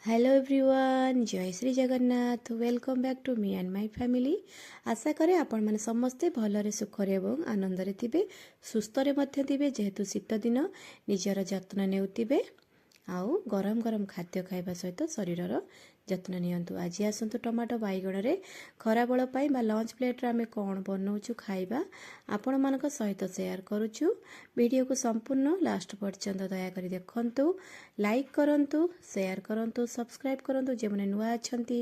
Hello everyone जय Shri Jagannath welcome back to me and my family. आशा करे आपण माने समस्ते भलरे सुखरे एवं आनंदरे थिबे सुस्थरे मध्य थिबे जेहेतु शीत दिन निजर जत्न नेउतिबे आउ गरम गरम खाद्य खाइबा सहित शरीरर जत्न नियंतु। आज आसतु टमाटो बैगण रे खरा बेल पाई बा लंच प्लेट रे आमे कोन बनौछु खाइबा आपण मानक सहित शेयर करूछु। वीडियो को संपूर्ण लास्ट पर्यंत दया करी देखंतु, लाइक करंतु, शेयर करंतु, सब्सक्राइब करंतु जे माने नुआ अछंती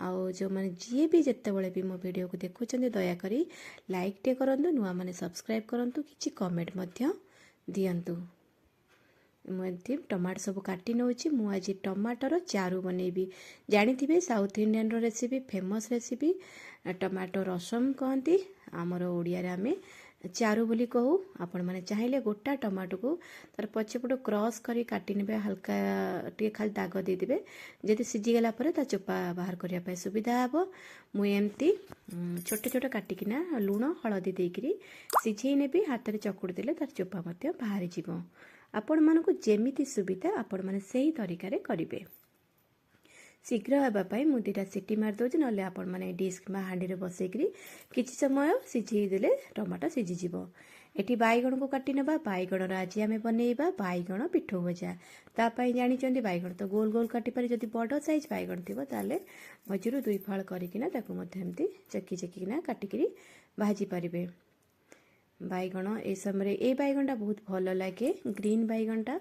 आउ जो माने जी भी जत्ते बेले भी मो वीडियो को देखुचंती दया करी लाइक टे करंतु, नुआ माने सब्सक्राइब करंतु, किछि कमेंट मध्य दियंतु। मुझे टमाटो सब काटी नौची मु आज टमाटर चारू बनैबी। जानी South Indian recipe famous recipe tomato rasam कहती आमर ओडिया रे आमे चारू बोली कहू। आपण माने चाहिए गोटा टमाटो को तार पछपट क्रॉस करी काटी नेबे, हल्का टे खाली दाग दे देबे, जदि सिझी गला परे ता चोपा बाहर करिया पाए सुविधा हबो। मु एमती छोटे छोटे काटिकिना लूण हळदी देकरी सिझेई नेबी, हाथ रे चकुड़ी देले तार चोपा मध्य बाहर जीवो। आपण मानकु जेमिति सुविधा आपण माने सेही तरीका रे करिवे। शीघ्र हेबा पाई मु दिटा सिटी मार दोछि, नले आपण माने डिश मा हांडी रे बसेकरी किछि समय सिझेई देले टमाटो सिझी जिवो। एठी बाइगण को काटी नेबा। बाइगण रा आज आमे बनेइबा बाइगण पिठो भजा। ता पाई जानि चंदी बाइगण तो गोल गोल काटी पारि, जदि बड़ साइज बाइगण थिबो ताले मझिरु दुई फाळ करिकिना ताकु मध्ये एमती चक्की चक्कीना काटिकरी भाजी पारिबे। बैगण ए समय ए बैगणटा बहुत भल लगे, ग्रीन बैगणटा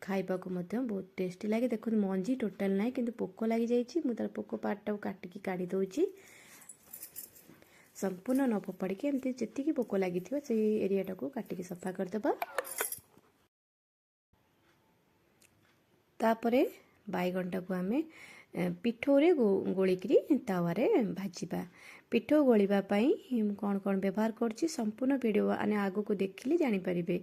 खाइबा को मध्य बहुत टेस्टी लगे। देखो मंजी टोटाल ना कि पोक लगी जाइए, मुझे पोक पार्टा काटिकी काढ़ी दूची, संपूर्ण न फोपाड़ी एमती जी पोक लगी से एरियाटा को काटिकी सफा करदेबा। तापरे बैगणटा को आमे पिठोरे गोलिकी तावारे भाजवा। पिठो गोलिबा पाई कौन कौन व्यवहार करछि संपूर्ण वीडियो आने आगो को देखिले जानि परिबे।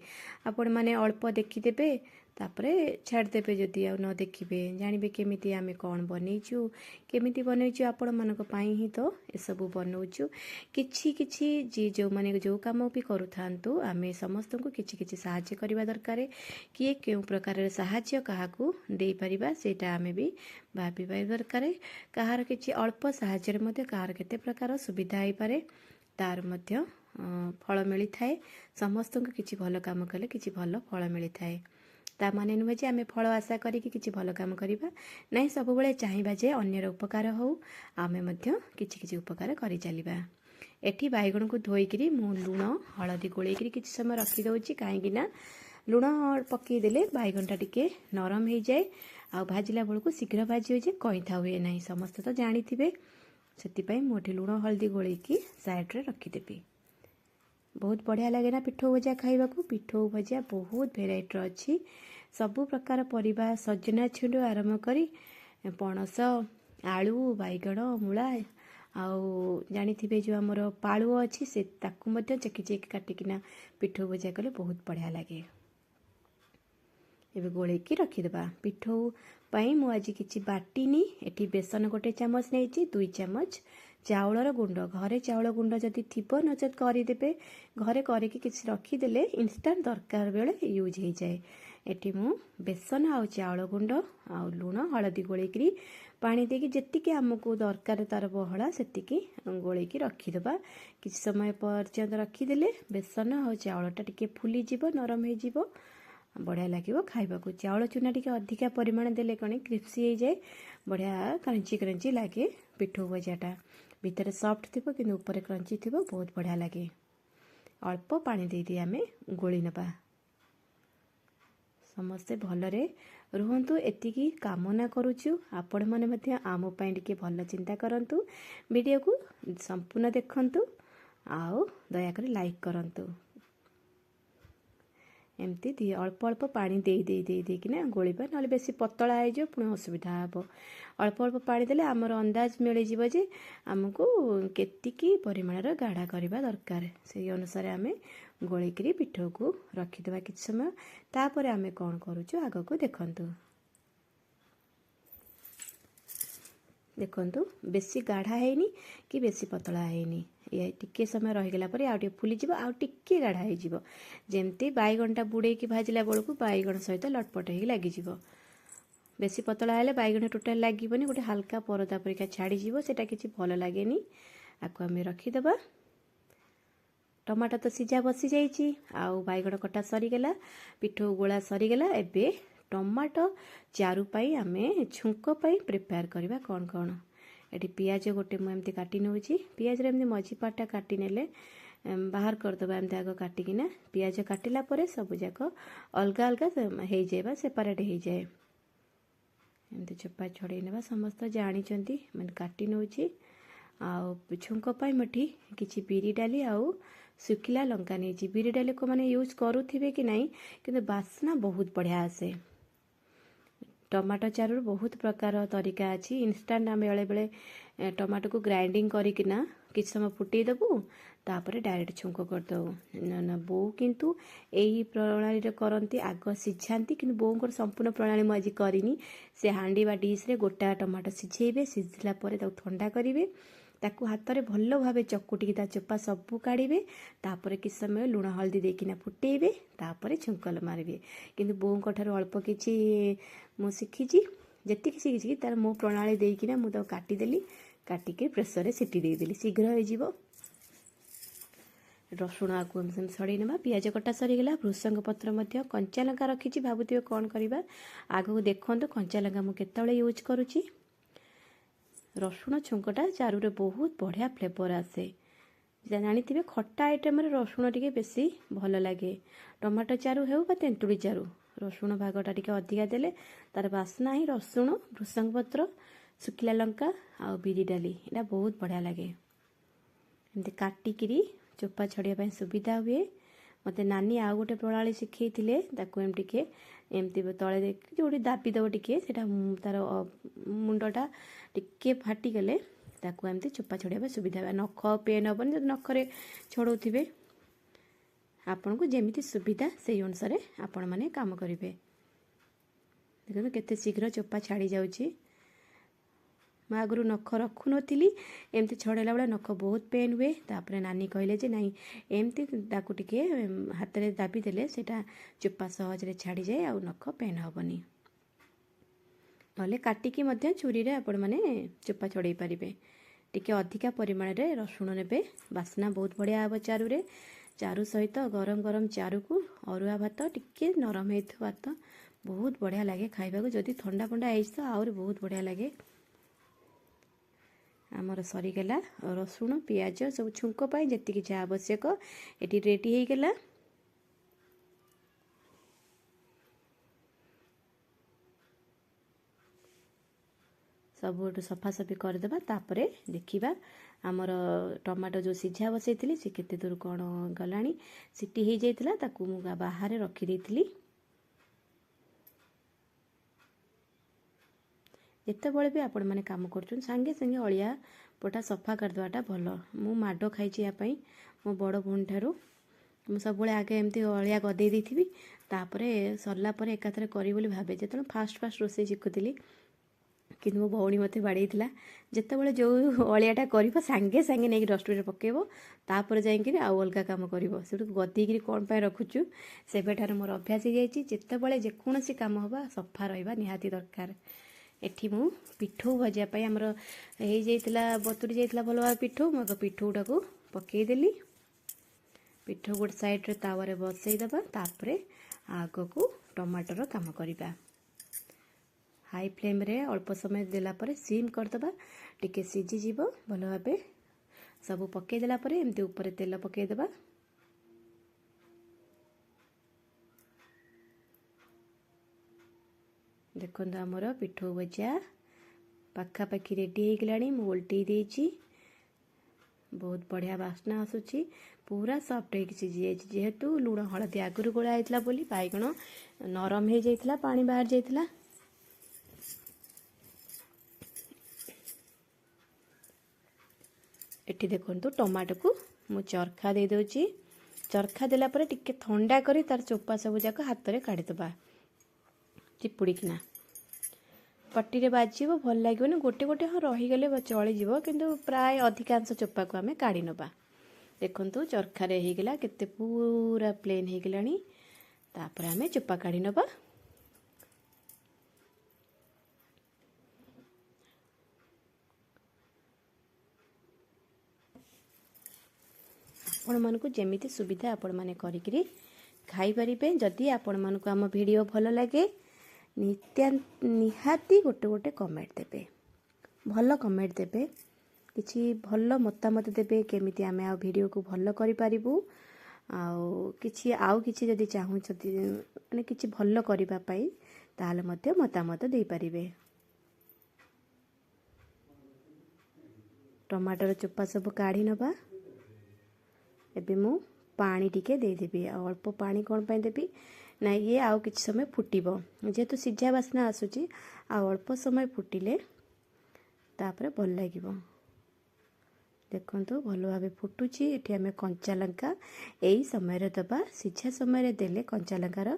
आपण माने अल्प देखिदेबे तापरे छाड़देबे, जदि आ न देखिबे जानिबे केमिति आमे कौन बनैछु केमिति बनैछु। आपण मानक पाई ही तो ए सब बनौछु। किछि किछि जे जो माने जो काम भी करू थांतु आमे समस्त को किछि किछि सहाय्य करबा दरकार। किए केउ प्रकार सहाय्य काहाकू देई परिबा सेटा आमे भी भाबिबा दरकार। कहार किछि अल्प सहाय्य मध्य कहार केते प्रकार सुविधा होई पारे, तार मध्य फल मिली थाए। समस्त को किछि भल काम कले किछि भल फल मिली थाए। ता माने नुहे जे आमे फल आशा करी किछि भल काम करिबा नै, सब बेले चाहिबा जे अन्यर उपकार हो आमे मध्य किछि किछि उपकार करि चलिबा। एठी बैगण को धोईकरी मु लूण हळदी गोळेकरी किछि समय रखी दउची, काहेकि ना लूण पकई देले बैगणटा टिके नरम हो जाए आ भाजिला बेलू शीघ्र भाजी हो जाए, कईथा हुए ना। समस्त तो जानिथिबे, सेतिपाई मोठी लूण हल्दी गोळेकी साइड रे रखीदेबी। बहुत बढ़िया लगे ना पिठो भजा खाइबा को। पिठो भजा बहुत भेराइटर अच्छी, सबु प्रकार परिबा सजना छुंडू आरंभ करी पणस आलू बैगण मूला आउ जानिथिबे जो हमर पाळु अच्छी से ताकू मध्य चेकी चेकी काटिकिना पिठो भजा कले बहुत बढ़िया लगे। एबे गोळेकी रखीदेबा। पिठो पाई मु आज किछि बाटीनी। एठी बेसन गोटे चामच नेइछि, 2 चामच चाउलर गुंड, घरे चाउल गुंड जदि थिबो नचेत करिदेबे, घरे करिकी किछि रखीदेले इंस्टांट दरकार बेले यूज हो जाए। एठी मु बेसन आउ चाउल गुंड आउ लूण हळदी गोळेकी पानी देकी जेतिकी हमकु दरकार तार बहळा सेतिकी गोळेकी रखीदेबा। किछि समय पर्यंत रखीदेले बेसन आउ चाउलटा टिके फुली जिवो, नरम हो जिवो, बढ़िया लगे खाइबा को। चाउल चूना टिके अधिका परिमाण देले कणे क्रिस्पी हो जाए, बढ़िया क्रंची क्रंची लगे। पिठो भजाटा भितर सॉफ्ट थिबो किंतु ऊपर क्रंची थिबो, बहुत बढ़िया लगे। अल्प पानी दे दी आमे गोली नबा। समस्ते भलरे रुहंतु एतिकी कामना करूछु। आपण माने मध्य आमो पई टिके भल चिंता करंतु, वीडियो को संपूर्ण देखंतु आउ दया करी लाइक करंतु। एमती दी अल्प अल्प पानी दे कि गोलिबा, ना बेसी पतला हो पुणी असुविधा हे। अल्प अल्प पानी देले आमर अंदाज मिल जिवो जे आमको केतिकी परिमाणर गाढ़ा करबा दरकार, से अनुसार आमे गोलिकरी पिठो को रखीदेबा किछ समय। तापर आमे कोन करूछु आगो को देखंतु। देखंतु बेसी गाढ़ा हैनी कि बेसी पतला हैनी, ये टिके समय रहीगला पर आउ टिके फुली जिवो, आउ टिके गाढ़ा हो जिवो। जेमती बैगणटा बुड़े की भाजिला बेलू बैगण सहित लटपट हो लगी जिवो। बेसी पतला हेले बैगण टोटाल लागबनी गोटे हल्का परदा परिका छाड़ी जीवो सेटा किछि भल लागेनी आको आमे रखिदेबा टमाटो तो सीझा बसी जाइए आउ बैगण कटा सरीगला पिठो गोला सरीगला एबे टमाटो चारू पाई आमे छुंक पाई प्रिपेयर करबा कौन कौन एटी पियाज गोटे मुझे काटी नौची पियाज एमती मझी पाटा काटी नेले बाहर करदबा एमती आग काटिकिना पियाज काटिला परे सब जाक अलग अलग हो जाए सेपरेट हो जाए एमती चोपा छड़े नेबा समस्त जानी मैंने काटी नौची आउ छुंक पाई मठी किछि बिरी डाली आउ सुखिला लंका नहीं बिरी डाली को माने यूज करुथिबे कि नहीं किंतु बास्ना बहुत बढ़िया आसे टमाटो चारू बहुत प्रकार तरीका अच्छी इंस्टांट आम बेले बेले टमाटो को ग्राइंडिंग करिकिना किछ समय फुटई देबू तापर डायरेक्ट छुंक करदेबू बो किंतु यही प्रणाली रे करती आग सिझाती कि बोर संपूर्ण प्रणाली मुझे करनी से हांडी बा डिश रे गोटा टमाटो सिझेबे सिझिला परे ताकू ठंडा करिवे ताकू हाथ में भल भाव चकुटिकी ता चोपा सबू काढ़े तापर कि समय लुण हल्दी देकिना फुटेबे तापर छुंकल मारे किंतु बों ठारू अल्प किछि मु शिखी जी शिखी तार मो प्रणाली देकिना मु तो काटिदेली काटिके प्रेसर रे सीटी देदेली शीघ्र हो रसुण आकु हम छड़े ना पियाज कटा सरीगला भृषंग पत्र मध्य कंचा लंका रखी भावुवे कौन करवा आगू देखु कंचा लंका मुझे यूज करुच्ची रसुण छुंकटा चारू रे बहुत बढ़िया फ्लेवर आसे जानी खट्टा आइटम रे रसुण टिके बेसी भल लगे टमाटो चारू हेउ बा तेंतुड़ी चारू रसुण भागटा टिके अधिका देले तार बास्ना ही रसुण भृषंग पत्र सुखिला लंका आ बिरी डाली एटा बहुत बढ़िया लगे एमती काटिकी चोपा छड़िया सुविधा हुए मत नानी आउ गोटे प्रणाली शिखई एमती एमती तले जो दाबीदेव टिके तार मुंडटा टिके फाटिगले ताकू एमती चोपा छड़िया सुविधा नख पेन हेबन जो नखरे छड़ौथिबे आपन को जेमिति सुविधा से अनुसार आपण माने काम करेंगे देखो केते शीघ्र चोपा छाड़ी जाउची मैं आगु नख रखु नी एमती छड़ेला बेले नख बहुत पेन हुए तापर नानी कहले जे नहीं एमती ताकू टिके हाथ में दाबी देले सेटा चोपा सहज रे छाड़ी जाए आ नख पेन हेबनी नले काटिकी मध्य छुरी रे आपण माने चोपा छड़े पारिबे टिके अधिका परिमाण रे रसुण नेबे बास्ना बहुत बढ़िया आबो चारू सहित गरम गरम चारू को अरुआ भात टिके नरम हेतु भात बहुत बढ़िया लगे खाइबा जदि ठंडा फंडा है तो आउरी बहुत बढ़िया लगे आमर सरीगला रसुण पियाज सब छुंक पाई जेतिकी जा आवश्यक एटी रेडी हो गला सब सफासफी करदेबा तापरे देखिबा आमर टमाटो जो सिझा बसई सी केते दूर कौन गलानी सीटी हो जाइतिला ताकू मु बाहर रखी देइतिली जितेबले भी आपण मैंने काम कर सांगे सांगे अलिया पोटा सफा करदेवाटा भल मु माड खाई मो बड़ भौणी ठारू मु सब आगे एमती अलिया गदे देथि तापरे सरला परे एकाथरे करी बोली भाबे जेतले फास्ट रोसे शिखुली कि मो भौणी मते बाड़ेइथिला जेतेबेले जो अलियाटा करिवो सांगे सांगे नहीं डस्टबिन रे पकेइबो तापर जाइकिरी आउ अलगा काम करिवो सेटु गदीकिरी कोन पाए रखुचु सेबेठार मोर अभ्यास हो जाइछि जेतेबेले जेकोनोसी काम होबा सफा रहइबा निहाती दरकार एठी मु पिठो भजिया पाई हमर हे जाइतिला बतुरी जाइतिला भल भाव पिठो मग पिठोटा को पकेइ देली पिठो गोटे साइड रे तावा रे बसई दबा तापरे आगो को टमाटर काम करिबा हाई फ्लेम रे अल्प समय देला परे सिम करदबा टिके सिझी जीवो भल भाबे सब पकेइ देला परे एमती ऊपर तेल पकेइ दबा देखो आमर पिठो भजा पाखापाखि रेडी हो गलानी मु ओल्टई देइछि बहुत बढ़िया बास्ना आसुची पूरा सॉफ्ट हो सिझी जेहेतु लुण हलदी आगुरी गोला होता बोली बैगण नरम हो जाइतिला पानी बाहर जाइतिला एठी देखंतु टमाटो को मु चरखा दे दोची चरखा देला परे टिके ठंडा करी तार चोपा सब जाक हाथ रे काढी दबा चिपुड़ी किना पट्टी रे बाजिबो भल लागोनी गोटे गोटे हाँ रही गले चली जीवो किंतु प्राय अधिकांश चोपा को आमे काढी नबा देखंतु चरखा रे हे गेला केते पूरा प्लेन हे गेलानी तापर आमे चोपा काढी नबा ଆପଣମାନଙ୍କୁ ଯେମିତି ସୁବିଧା ଆପଣମାନେ କରିକିରି ଖାଇପାରିବେ। ଯଦି ଆପଣମାନଙ୍କୁ ଆମ ଭିଡ଼ିଓ ଭଲ ଲାଗେ ନିହାତି ଗୋଟେ କମେଣ୍ଟ ଦେବେ, ଭଲ କମେଣ୍ଟ ଦେବେ, କିଛି ଭଲ ମତାମତ ଦେବେ କେମିତି ଆମେ ଆଉ ଭିଡ଼ିଓକୁ ଭଲ କରିପାରିବୁ। ଆଉ କିଛି ଯଦି ଚାହୁଁଛନ୍ତି ମାନେ କିଛି ଭଲ କରିବା ପାଇଁ ତାହେଲେ ମଧ୍ୟ ମତାମତ ଦେଇପାରିବେ। ଟମାଟର ଚୋପା ସବୁ କାଢ଼ି ନେବା। ଏବେ ମୁଁ ପାଣି ଟିକେ ଦେଇଦେବି। ଆଉ ଅଳ୍ପ ପାଣି କ'ଣ ପାଇଁ ଦେବି ନା ଇଏ ଆଉ କିଛି ସମୟ ଫୁଟିବ, ଯେହେତୁ ସିଝା ବାସ୍ନା ଆସୁଛି ଆଉ ଅଳ୍ପ ସମୟ ଫୁଟିଲେ ତାପରେ ଭଲ ଲାଗିବ। ଦେଖନ୍ତୁ ଭଲ ଭାବେ ଫୁଟୁଛି। ଏଠି ଆମେ କଞ୍ଚା ଲଙ୍କା ଏଇ ସମୟରେ ଦେବା। ସିଝା ସମୟରେ ଦେଲେ କଞ୍ଚା ଲଙ୍କାର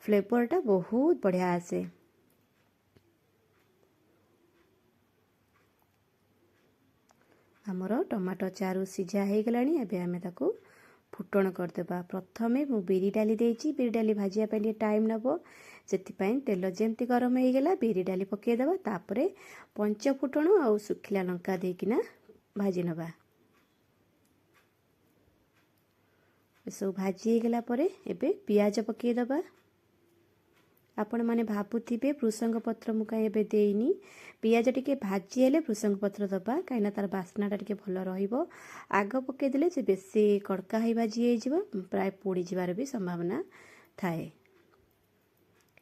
ଫ୍ଲେଭରଟା ବହୁତ ବଢ଼ିଆ ଆସେ। ଆମର ଟମାଟୋ ଚାରୁ ସିଝା ହେଇଗଲାଣି। ଏବେ ଆମେ ତାକୁ ଫୁଟଣ କରିଦେବା। ପ୍ରଥମେ ମୁଁ ବିରି ଡାଲି ଦେଇଛି। ବିରି ଡାଲି ଭାଜିବା ପାଇଁ ଟିକେ ଟାଇମ୍ ନେବ, ସେଥିପାଇଁ ତେଲ ଯେମିତି ଗରମ ହେଇଗଲା ବିରି ଡାଲି ପକାଇଦେବା। ତାପରେ ପଞ୍ଚ ଫୁଟଣ ଆଉ ଶୁଖିଲା ଲଙ୍କା ଦେଇକିନା ଭାଜି ନେବା। ଏସବୁ ଭାଜି ହେଇଗଲା ପରେ ଏବେ ପିଆଜ ପକାଇଦେବା। ଆପଣମାନେ ଭାବୁଥିବେ ଭୃଷଙ୍ଗ ପତ୍ର ମୁଁ କାହିଁ ଏବେ ଦେଇନି। ପିଆଜ ଟିକେ ଭାଜି ହେଲେ ଭୃଷଙ୍ଗ ପତ୍ର ଦେବା, କାହିଁକିନା ତାର ବାସ୍ନାଟା ଟିକେ ଭଲ ରହିବ। ଆଗ ପକାଇଦେଲେ ସେ ବେଶୀ କଡ଼କା ହେଇ ଭାଜି ହେଇଯିବ, ପ୍ରାୟ ପୋଡ଼ିଯିବାର ବି ସମ୍ଭାବନା ଥାଏ।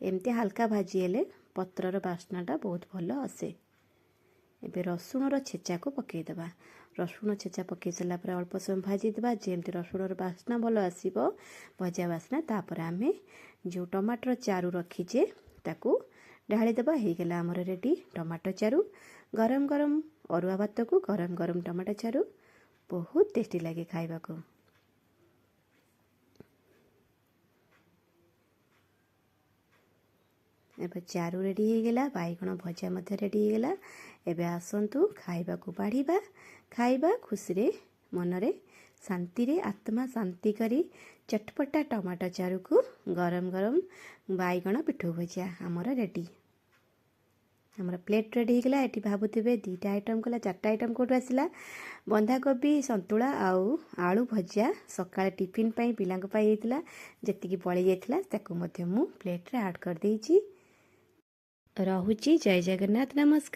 ଏମିତି ହାଲକା ଭାଜି ହେଲେ ପତ୍ରର ବାସ୍ନାଟା ବହୁତ ଭଲ ଆସେ। ଏବେ ରସୁଣର ଛେଚାକୁ ପକାଇଦେବା। ରସୁଣ ଛେଚା ପକାଇ ସାରିଲା ପରେ ଅଳ୍ପ ସମୟ ଭାଜିଦେବା, ଯେମିତି ରସୁଣର ବାସ୍ନା ଭଲ ଆସିବ, ଭଜା ବାସ୍ନା। ତାପରେ ଆମେ ଯେଉଁ ଟମାଟର ଚାରୁ ରଖିଛେ ତାକୁ ଢାଳିଦେବା। ହେଇଗଲା ଆମର ରେଡ଼ି ଟମାଟୋ ଚାରୁ। ଗରମ ଗରମ ଅରୁଆ ଭାତକୁ ଗରମ ଗରମ ଟମାଟୋ ଚାରୁ ବହୁତ ଟେଷ୍ଟି ଲାଗେ ଖାଇବାକୁ। ଏବେ ଚାରୁ ରେଡ଼ି ହେଇଗଲା, ବାଇଗଣ ଭଜା ମଧ୍ୟ ରେଡ଼ି ହେଇଗଲା। ଏବେ ଆସନ୍ତୁ ଖାଇବାକୁ ବାଢ଼ିବା। ଖାଇବା ଖୁସିରେ, ମନରେ ଶାନ୍ତିରେ, ଆତ୍ମା ଶାନ୍ତି କରି ଚଟପଟା ଟମାଟୋ ଚାରୁକୁ ଗରମ ଗରମ ବାଇଗଣ ପିଠଉ ଭଜା ଆମର ରେଡ଼ି। ଆମର ପ୍ଲେଟ୍ ରେଡ଼ି ହେଇଗଲା। ଏଠି ଭାବୁଥିବେ 2ଟା ଆଇଟମ୍ କଲା, 4ଟା ଆଇଟମ୍ କେଉଁଠୁ ଆସିଲା। ବନ୍ଧାକୋବି ସନ୍ତୁଳା ଆଉ ଆଳୁ ଭଜା ସକାଳେ ଟିଫିନ୍ ପାଇଁ ପିଲାଙ୍କ ପାଇଁ ହେଇଥିଲା। ଯେତିକି ବଳି ଯାଇଥିଲା ତାକୁ ମଧ୍ୟ ମୁଁ ପ୍ଲେଟ୍ରେ ଆଡ଼୍ କରିଦେଇଛି। ରହୁଛି। ଜୟ ଜଗନ୍ନାଥ, ନମସ୍କାର।